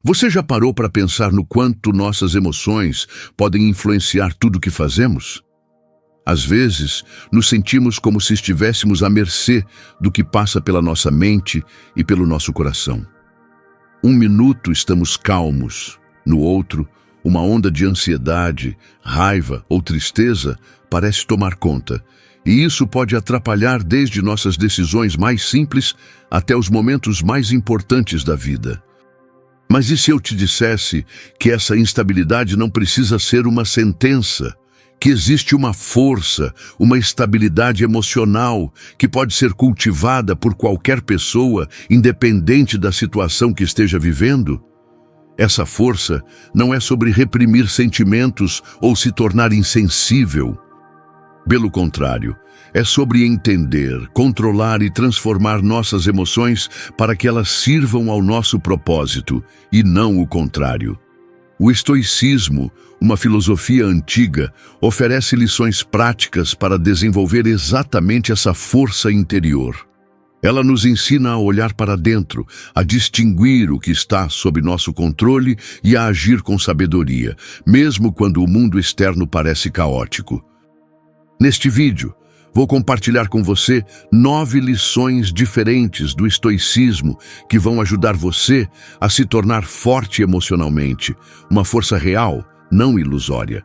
Você já parou para pensar no quanto nossas emoções podem influenciar tudo o que fazemos? Às vezes, nos sentimos como se estivéssemos à mercê do que passa pela nossa mente e pelo nosso coração. Um minuto estamos calmos, no outro, uma onda de ansiedade, raiva ou tristeza parece tomar conta, e isso pode atrapalhar desde nossas decisões mais simples até os momentos mais importantes da vida. Mas e se eu te dissesse que essa instabilidade não precisa ser uma sentença, que existe uma força, uma estabilidade emocional que pode ser cultivada por qualquer pessoa, independente da situação que esteja vivendo? Essa força não é sobre reprimir sentimentos ou se tornar insensível. Pelo contrário, é sobre entender, controlar e transformar nossas emoções para que elas sirvam ao nosso propósito, e não o contrário. O estoicismo, uma filosofia antiga, oferece lições práticas para desenvolver exatamente essa força interior. Ela nos ensina a olhar para dentro, a distinguir o que está sob nosso controle e a agir com sabedoria, mesmo quando o mundo externo parece caótico. Neste vídeo, vou compartilhar com você 9 lições diferentes do estoicismo que vão ajudar você a se tornar forte emocionalmente, uma força real, não ilusória.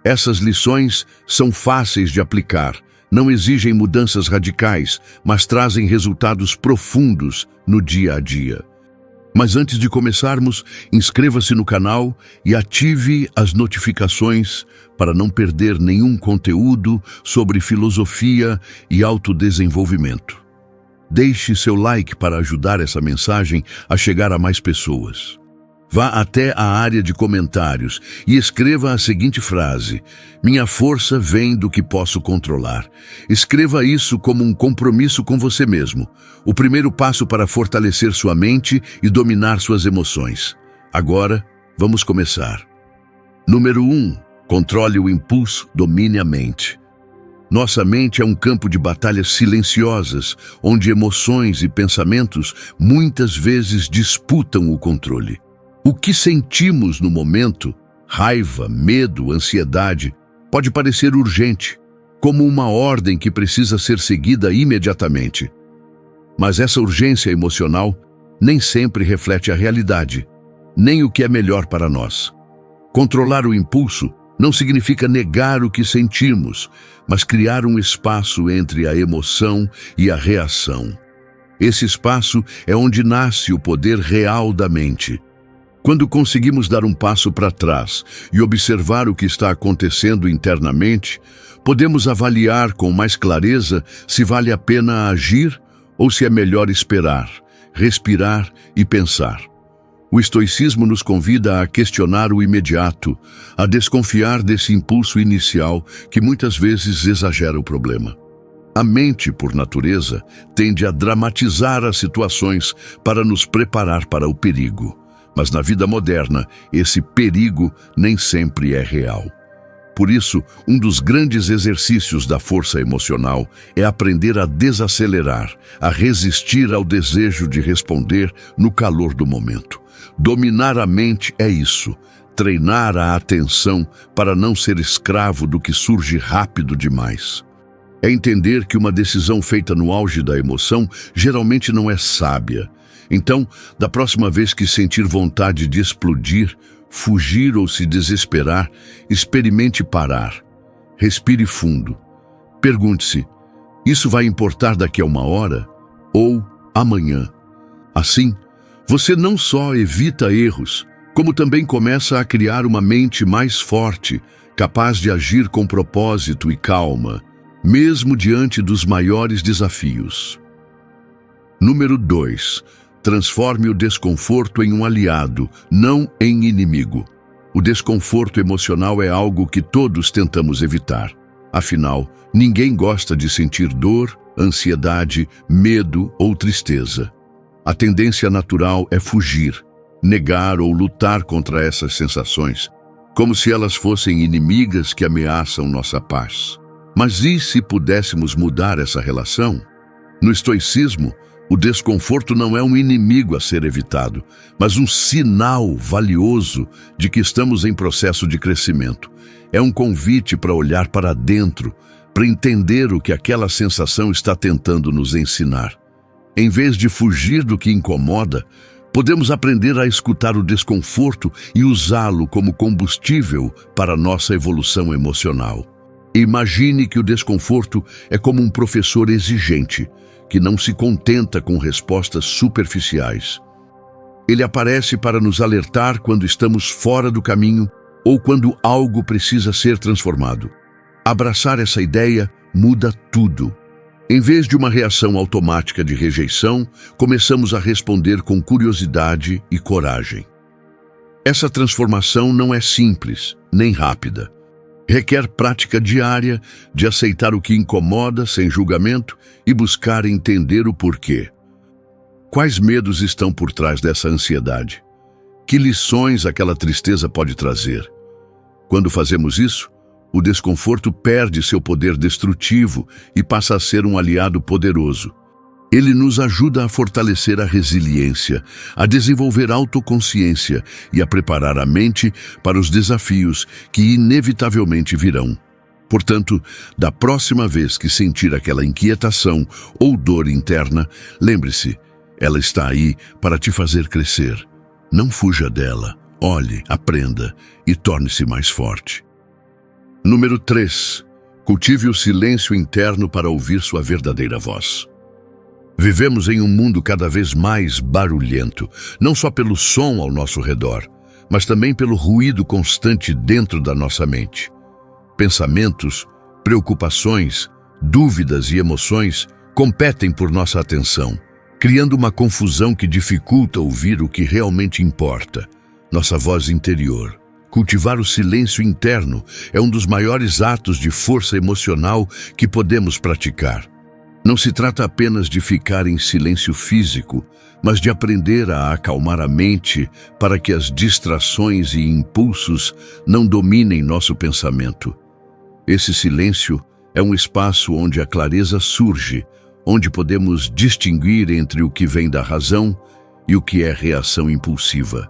Essas lições são fáceis de aplicar, não exigem mudanças radicais, mas trazem resultados profundos no dia a dia. Mas antes de começarmos, inscreva-se no canal e ative as notificações para não perder nenhum conteúdo sobre filosofia e autodesenvolvimento. Deixe seu like para ajudar essa mensagem a chegar a mais pessoas. Vá até a área de comentários e escreva a seguinte frase: "Minha força vem do que posso controlar". Escreva isso como um compromisso com você mesmo, o primeiro passo para fortalecer sua mente e dominar suas emoções. Agora, vamos começar. Número 1. Controle o impulso, domine a mente. Nossa mente é um campo de batalhas silenciosas, onde emoções e pensamentos muitas vezes disputam o controle. O que sentimos no momento, raiva, medo, ansiedade, pode parecer urgente, como uma ordem que precisa ser seguida imediatamente. Mas essa urgência emocional nem sempre reflete a realidade, nem o que é melhor para nós. Controlar o impulso não significa negar o que sentimos, mas criar um espaço entre a emoção e a reação. Esse espaço é onde nasce o poder real da mente. Quando conseguimos dar um passo para trás e observar o que está acontecendo internamente, podemos avaliar com mais clareza se vale a pena agir ou se é melhor esperar, respirar e pensar. O estoicismo nos convida a questionar o imediato, a desconfiar desse impulso inicial que muitas vezes exagera o problema. A mente, por natureza, tende a dramatizar as situações para nos preparar para o perigo. Mas na vida moderna, esse perigo nem sempre é real. Por isso, um dos grandes exercícios da força emocional é aprender a desacelerar, a resistir ao desejo de responder no calor do momento. Dominar a mente é isso, treinar a atenção para não ser escravo do que surge rápido demais. É entender que uma decisão feita no auge da emoção geralmente não é sábia. Então, da próxima vez que sentir vontade de explodir, fugir ou se desesperar, experimente parar. Respire fundo. Pergunte-se: isso vai importar daqui a 1 hora ou amanhã? Assim, você não só evita erros, como também começa a criar uma mente mais forte, capaz de agir com propósito e calma, mesmo diante dos maiores desafios. Número 2. Transforme o desconforto em um aliado, não em inimigo. O desconforto emocional é algo que todos tentamos evitar. Afinal, ninguém gosta de sentir dor, ansiedade, medo ou tristeza. A tendência natural é fugir, negar ou lutar contra essas sensações, como se elas fossem inimigas que ameaçam nossa paz. Mas e se pudéssemos mudar essa relação? No estoicismo, O desconforto não é um inimigo a ser evitado, mas um sinal valioso de que estamos em processo de crescimento. É um convite para olhar para dentro, para entender o que aquela sensação está tentando nos ensinar. Em vez de fugir do que incomoda, podemos aprender a escutar o desconforto e usá-lo como combustível para a nossa evolução emocional. Imagine que o desconforto é como um professor exigente, que não se contenta com respostas superficiais. Ele aparece para nos alertar quando estamos fora do caminho ou quando algo precisa ser transformado. Abraçar essa ideia muda tudo. Em vez de uma reação automática de rejeição, começamos a responder com curiosidade e coragem. Essa transformação não é simples, nem rápida. Requer prática diária de aceitar o que incomoda sem julgamento e buscar entender o porquê. Quais medos estão por trás dessa ansiedade? Que lições aquela tristeza pode trazer? Quando fazemos isso, o desconforto perde seu poder destrutivo e passa a ser um aliado poderoso. Ele nos ajuda a fortalecer a resiliência, a desenvolver autoconsciência e a preparar a mente para os desafios que inevitavelmente virão. Portanto, da próxima vez que sentir aquela inquietação ou dor interna, lembre-se, ela está aí para te fazer crescer. Não fuja dela, olhe, aprenda e torne-se mais forte. Número 3. Cultive o silêncio interno para ouvir sua verdadeira voz. Vivemos em um mundo cada vez mais barulhento, não só pelo som ao nosso redor, mas também pelo ruído constante dentro da nossa mente. Pensamentos, preocupações, dúvidas e emoções competem por nossa atenção, criando uma confusão que dificulta ouvir o que realmente importa, nossa voz interior. Cultivar o silêncio interno é um dos maiores atos de força emocional que podemos praticar. Não se trata apenas de ficar em silêncio físico, mas de aprender a acalmar a mente para que as distrações e impulsos não dominem nosso pensamento. Esse silêncio é um espaço onde a clareza surge, onde podemos distinguir entre o que vem da razão e o que é reação impulsiva.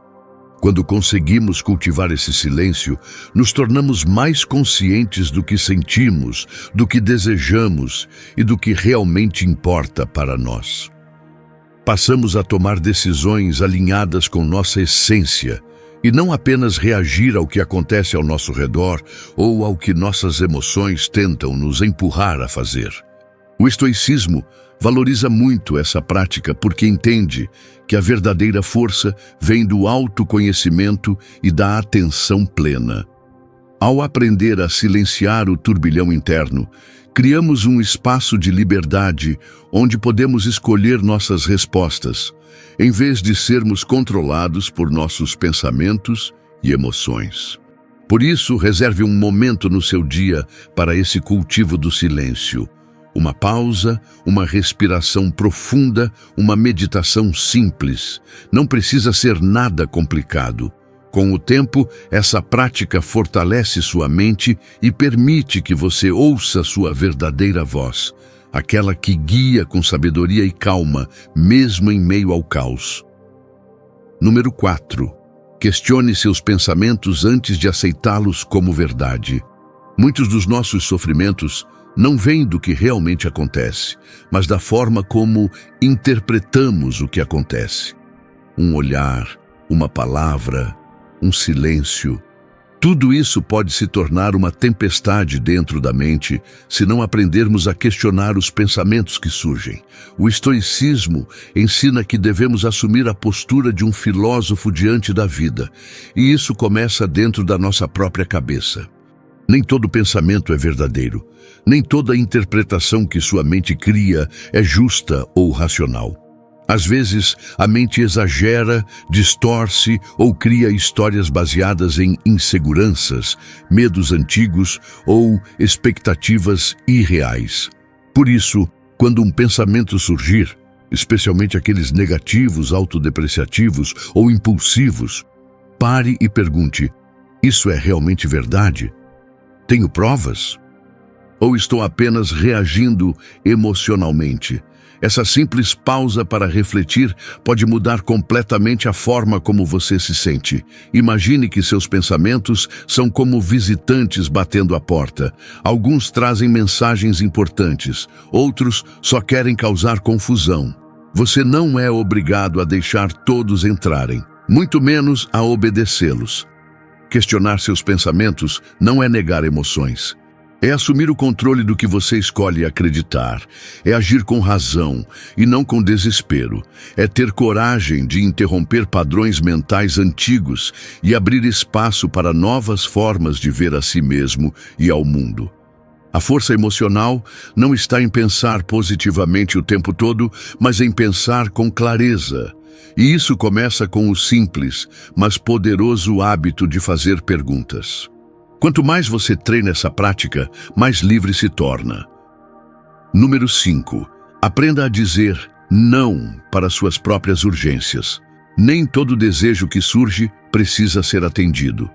Quando conseguimos cultivar esse silêncio, nos tornamos mais conscientes do que sentimos, do que desejamos e do que realmente importa para nós. Passamos a tomar decisões alinhadas com nossa essência e não apenas reagir ao que acontece ao nosso redor ou ao que nossas emoções tentam nos empurrar a fazer. O estoicismo valoriza muito essa prática porque entende que a verdadeira força vem do autoconhecimento e da atenção plena. Ao aprender a silenciar o turbilhão interno, criamos um espaço de liberdade onde podemos escolher nossas respostas, em vez de sermos controlados por nossos pensamentos e emoções. Por isso, reserve um momento no seu dia para esse cultivo do silêncio. Uma pausa, uma respiração profunda, uma meditação simples. Não precisa ser nada complicado. Com o tempo, essa prática fortalece sua mente e permite que você ouça sua verdadeira voz, aquela que guia com sabedoria e calma, mesmo em meio ao caos. Número 4. Questione seus pensamentos antes de aceitá-los como verdade. Muitos dos nossos sofrimentos não vem do que realmente acontece, mas da forma como interpretamos o que acontece. Um olhar, uma palavra, um silêncio. Tudo isso pode se tornar uma tempestade dentro da mente se não aprendermos a questionar os pensamentos que surgem. O estoicismo ensina que devemos assumir a postura de um filósofo diante da vida, e isso começa dentro da nossa própria cabeça. Nem todo pensamento é verdadeiro. Nem toda interpretação que sua mente cria é justa ou racional. Às vezes, a mente exagera, distorce ou cria histórias baseadas em inseguranças, medos antigos ou expectativas irreais. Por isso, quando um pensamento surgir, especialmente aqueles negativos, autodepreciativos ou impulsivos, pare e pergunte: isso é realmente verdade? Tenho provas? Ou estou apenas reagindo emocionalmente? Essa simples pausa para refletir pode mudar completamente a forma como você se sente. Imagine que seus pensamentos são como visitantes batendo à porta. Alguns trazem mensagens importantes, outros só querem causar confusão. Você não é obrigado a deixar todos entrarem, muito menos a obedecê-los. Questionar seus pensamentos não é negar emoções. É assumir o controle do que você escolhe acreditar. É agir com razão e não com desespero. É ter coragem de interromper padrões mentais antigos e abrir espaço para novas formas de ver a si mesmo e ao mundo. A força emocional não está em pensar positivamente o tempo todo, mas em pensar com clareza. E isso começa com o simples, mas poderoso hábito de fazer perguntas. Quanto mais você treina essa prática, mais livre se torna. Número 5. Aprenda a dizer não para suas próprias urgências. Nem todo desejo que surge precisa ser atendido.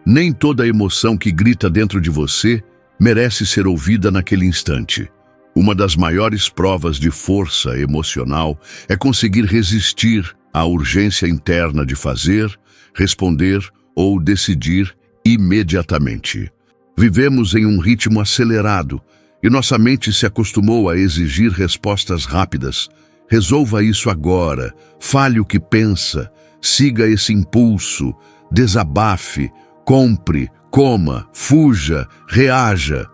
Nem toda emoção que grita dentro de você merece ser ouvida naquele instante. Uma das maiores provas de força emocional é conseguir resistir à urgência interna de fazer, responder ou decidir imediatamente. Vivemos em um ritmo acelerado e nossa mente se acostumou a exigir respostas rápidas. Resolva isso agora, fale o que pensa, siga esse impulso, desabafe, compre, coma, fuja, reaja.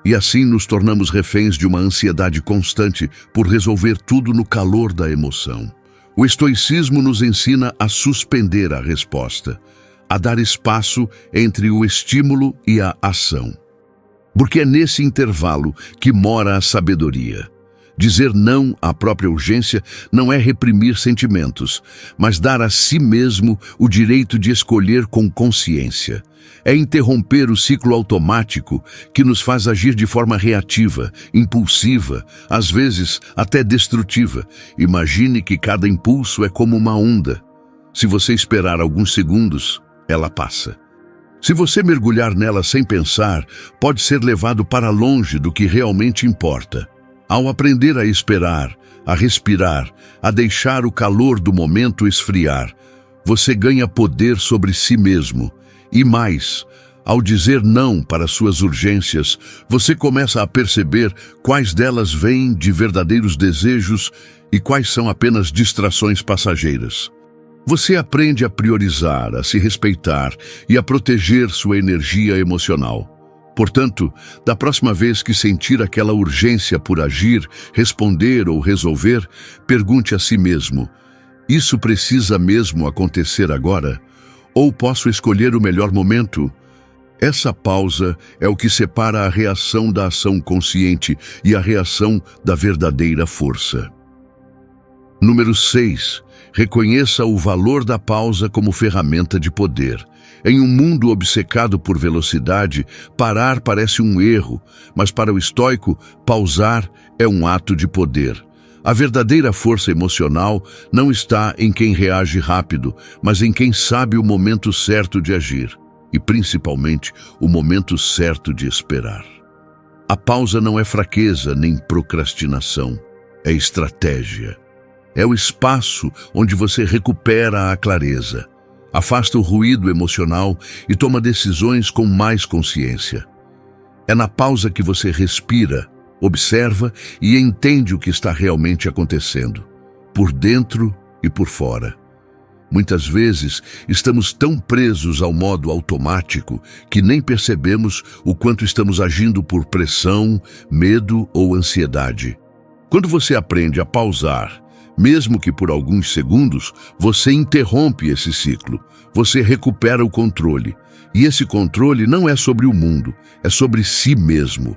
E assim nos tornamos reféns de uma ansiedade constante por resolver tudo no calor da emoção. O estoicismo nos ensina a suspender a resposta, a dar espaço entre o estímulo e a ação. Porque é nesse intervalo que mora a sabedoria. Dizer não à própria urgência não é reprimir sentimentos, mas dar a si mesmo o direito de escolher com consciência. É interromper o ciclo automático que nos faz agir de forma reativa, impulsiva, às vezes até destrutiva. Imagine que cada impulso é como uma onda. Se você esperar alguns segundos, ela passa. Se você mergulhar nela sem pensar, pode ser levado para longe do que realmente importa. Ao aprender a esperar, a respirar, a deixar o calor do momento esfriar, você ganha poder sobre si mesmo. E mais, ao dizer não para suas urgências, você começa a perceber quais delas vêm de verdadeiros desejos e quais são apenas distrações passageiras. Você aprende a priorizar, a se respeitar e a proteger sua energia emocional. Portanto, da próxima vez que sentir aquela urgência por agir, responder ou resolver, pergunte a si mesmo: isso precisa mesmo acontecer agora? Ou posso escolher o melhor momento? Essa pausa é o que separa a reação da ação consciente e a reação da verdadeira força. Número 6. Reconheça o valor da pausa como ferramenta de poder. Em um mundo obcecado por velocidade, parar parece um erro, mas para o estoico, pausar é um ato de poder. A verdadeira força emocional não está em quem reage rápido, mas em quem sabe o momento certo de agir, e principalmente o momento certo de esperar. A pausa não é fraqueza nem procrastinação, é estratégia. É o espaço onde você recupera a clareza, afasta o ruído emocional e toma decisões com mais consciência. É na pausa que você respira, observa e entende o que está realmente acontecendo, por dentro e por fora. Muitas vezes estamos tão presos ao modo automático que nem percebemos o quanto estamos agindo por pressão, medo ou ansiedade. Quando você aprende a pausar, mesmo que por alguns segundos, você interrompe esse ciclo, você recupera o controle. E esse controle não é sobre o mundo, é sobre si mesmo.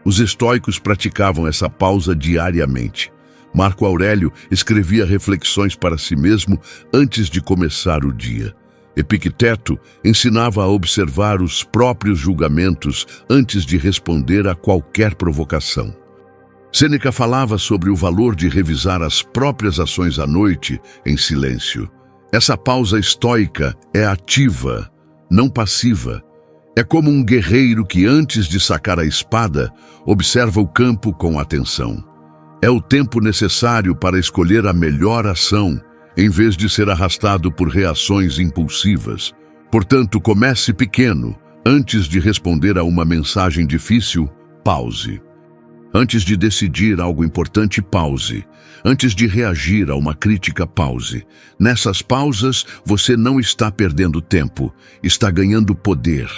Os estoicos praticavam essa pausa diariamente. Marco Aurélio escrevia reflexões para si mesmo antes de começar o dia. Epicteto ensinava a observar os próprios julgamentos antes de responder a qualquer provocação. Sêneca falava sobre o valor de revisar as próprias ações à noite, em silêncio. Essa pausa estoica é ativa, não passiva. É como um guerreiro que, antes de sacar a espada, observa o campo com atenção. É o tempo necessário para escolher a melhor ação, em vez de ser arrastado por reações impulsivas. Portanto, comece pequeno. Antes de responder a uma mensagem difícil, pause. Antes de decidir algo importante, pause. Antes de reagir a uma crítica, pause. Nessas pausas, você não está perdendo tempo, está ganhando poder.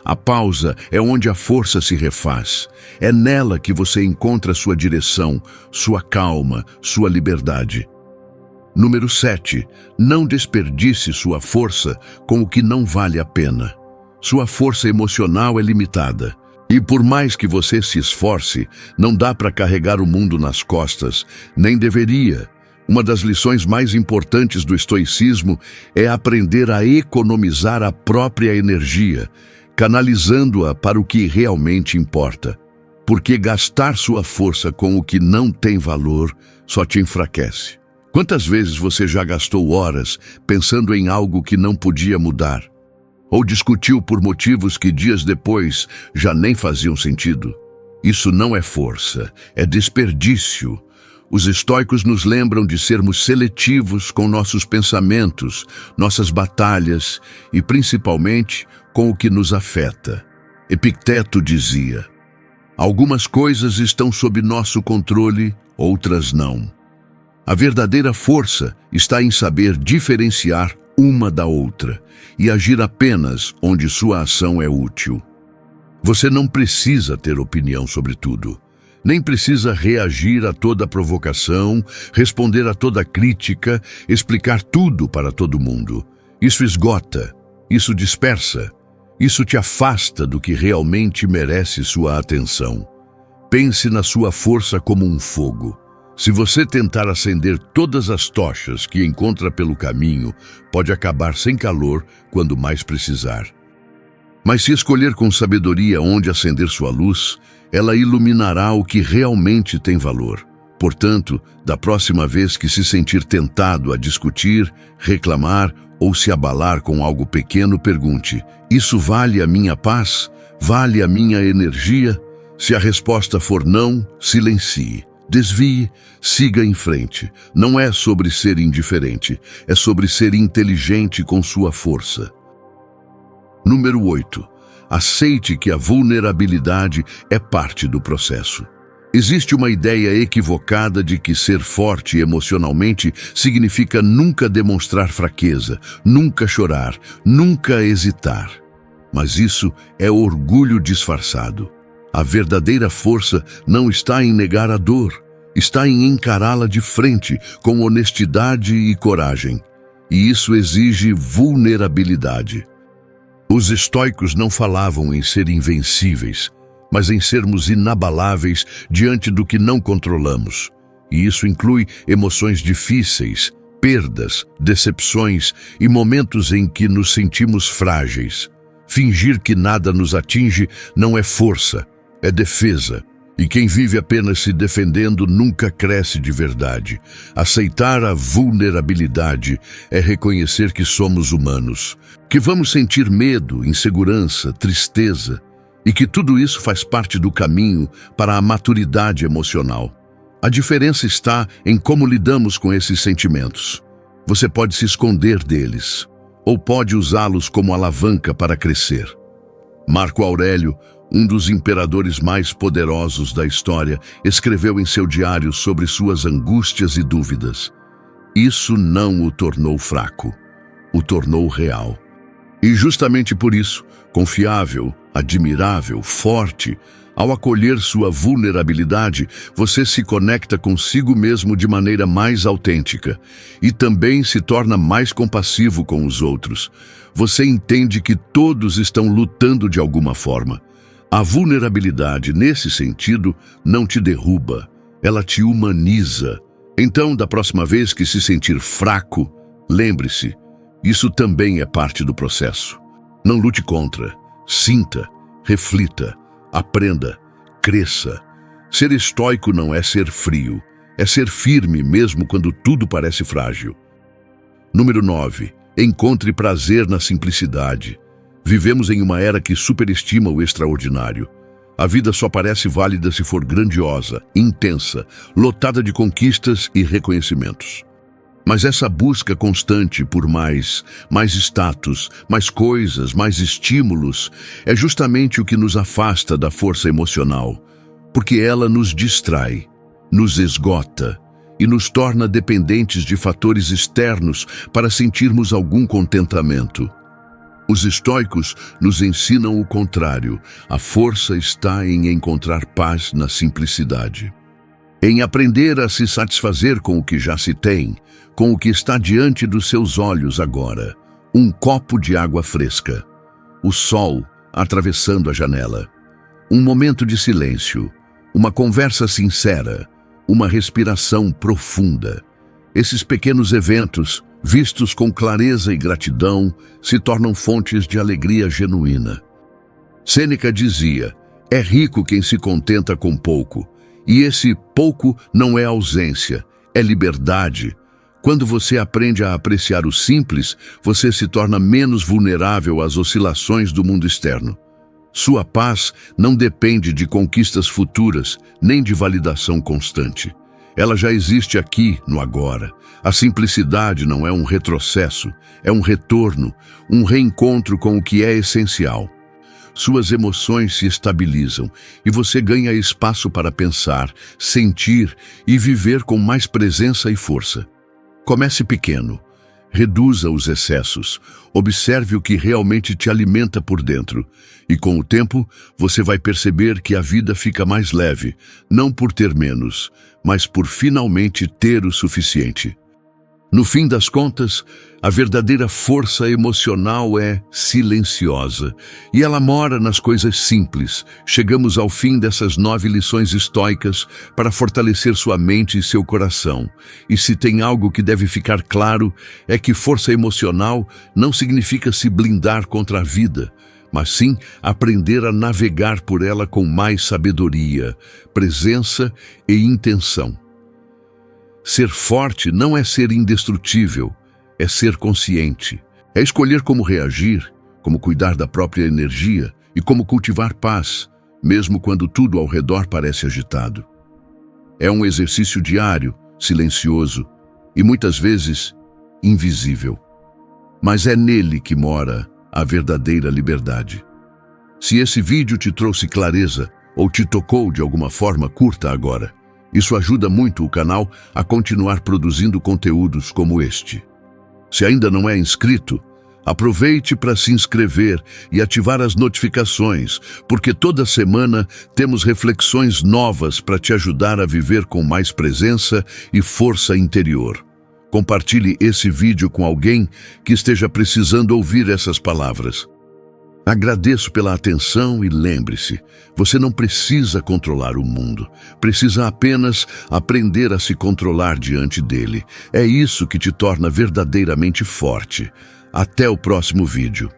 A pausa é onde a força se refaz. É nela que você encontra sua direção, sua calma, sua liberdade. Número 7. Não desperdice sua força com o que não vale a pena. Sua força emocional é limitada. E por mais que você se esforce, não dá para carregar o mundo nas costas, nem deveria. Uma das lições mais importantes do estoicismo é aprender a economizar a própria energia, canalizando-a para o que realmente importa. Porque gastar sua força com o que não tem valor só te enfraquece. Quantas vezes você já gastou horas pensando em algo que não podia mudar? Ou discutiu por motivos que dias depois já nem faziam sentido? Isso não é força, é desperdício. Os estoicos nos lembram de sermos seletivos com nossos pensamentos, nossas batalhas e, principalmente, com o que nos afeta. Epicteto dizia: algumas coisas estão sob nosso controle, outras não. A verdadeira força está em saber diferenciar uma da outra e agir apenas onde sua ação é útil. Você não precisa ter opinião sobre tudo. Nem precisa reagir a toda provocação, responder a toda crítica, explicar tudo para todo mundo. Isso esgota, isso dispersa, isso te afasta do que realmente merece sua atenção. Pense na sua força como um fogo. Se você tentar acender todas as tochas que encontra pelo caminho, pode acabar sem calor quando mais precisar. Mas se escolher com sabedoria onde acender sua luz, ela iluminará o que realmente tem valor. Portanto, da próxima vez que se sentir tentado a discutir, reclamar ou se abalar com algo pequeno, pergunte: isso vale a minha paz? Vale a minha energia? Se a resposta for não, silencie. Desvie, siga em frente. Não é sobre ser indiferente, é sobre ser inteligente com sua força. Número 8. Aceite que a vulnerabilidade é parte do processo. Existe uma ideia equivocada de que ser forte emocionalmente significa nunca demonstrar fraqueza, nunca chorar, nunca hesitar. Mas isso é orgulho disfarçado. A verdadeira força não está em negar a dor, está em encará-la de frente, com honestidade e coragem. E isso exige vulnerabilidade. Os estoicos não falavam em ser invencíveis, mas em sermos inabaláveis diante do que não controlamos. E isso inclui emoções difíceis, perdas, decepções e momentos em que nos sentimos frágeis. Fingir que nada nos atinge não é força, é defesa. E quem vive apenas se defendendo nunca cresce de verdade. Aceitar a vulnerabilidade é reconhecer que somos humanos, que vamos sentir medo, insegurança, tristeza, e que tudo isso faz parte do caminho para a maturidade emocional. A diferença está em como lidamos com esses sentimentos. Você pode se esconder deles, ou pode usá-los como alavanca para crescer. Marco Aurélio, um dos imperadores mais poderosos da história, escreveu em seu diário sobre suas angústias e dúvidas. Isso não o tornou fraco, o tornou real. E justamente por isso, confiável, admirável, forte, ao acolher sua vulnerabilidade, você se conecta consigo mesmo de maneira mais autêntica e também se torna mais compassivo com os outros. Você entende que todos estão lutando de alguma forma. A vulnerabilidade, nesse sentido, não te derruba, ela te humaniza. Então, da próxima vez que se sentir fraco, lembre-se, isso também é parte do processo. Não lute contra, sinta, reflita, aprenda, cresça. Ser estoico não é ser frio, é ser firme mesmo quando tudo parece frágil. Número 9. Encontre prazer na simplicidade. Vivemos em uma era que superestima o extraordinário. A vida só parece válida se for grandiosa, intensa, lotada de conquistas e reconhecimentos. Mas essa busca constante por mais status, mais coisas, mais estímulos, é justamente o que nos afasta da força emocional, porque ela nos distrai, nos esgota e nos torna dependentes de fatores externos para sentirmos algum contentamento. Os estoicos nos ensinam o contrário. A força está em encontrar paz na simplicidade, em aprender a se satisfazer com o que já se tem, com o que está diante dos seus olhos agora. Um copo de água fresca, o sol atravessando a janela, um momento de silêncio, uma conversa sincera, uma respiração profunda. Esses pequenos eventos, vistos com clareza e gratidão, se tornam fontes de alegria genuína. Sêneca dizia: é rico quem se contenta com pouco, e esse pouco não é ausência, é liberdade. Quando você aprende a apreciar o simples, você se torna menos vulnerável às oscilações do mundo externo. Sua paz não depende de conquistas futuras, nem de validação constante. Ela já existe aqui, no agora. A simplicidade não é um retrocesso, é um retorno, um reencontro com o que é essencial. Suas emoções se estabilizam e você ganha espaço para pensar, sentir e viver com mais presença e força. Comece pequeno. Reduza os excessos. Observe o que realmente te alimenta por dentro. E com o tempo, você vai perceber que a vida fica mais leve, não por ter menos, mas por finalmente ter o suficiente. No fim das contas, a verdadeira força emocional é silenciosa, e ela mora nas coisas simples. Chegamos ao fim dessas 9 lições estoicas para fortalecer sua mente e seu coração. E se tem algo que deve ficar claro, é que força emocional não significa se blindar contra a vida, mas sim aprender a navegar por ela com mais sabedoria, presença e intenção. Ser forte não é ser indestrutível, é ser consciente. É escolher como reagir, como cuidar da própria energia e como cultivar paz, mesmo quando tudo ao redor parece agitado. É um exercício diário, silencioso e muitas vezes invisível. Mas é nele que mora a verdadeira liberdade. Se esse vídeo te trouxe clareza ou te tocou de alguma forma, curta agora. Isso ajuda muito o canal a continuar produzindo conteúdos como este. Se ainda não é inscrito, aproveite para se inscrever e ativar as notificações, porque toda semana temos reflexões novas para te ajudar a viver com mais presença e força interior. Compartilhe esse vídeo com alguém que esteja precisando ouvir essas palavras. Agradeço pela atenção e lembre-se, você não precisa controlar o mundo, precisa apenas aprender a se controlar diante dele. É isso que te torna verdadeiramente forte. Até o próximo vídeo.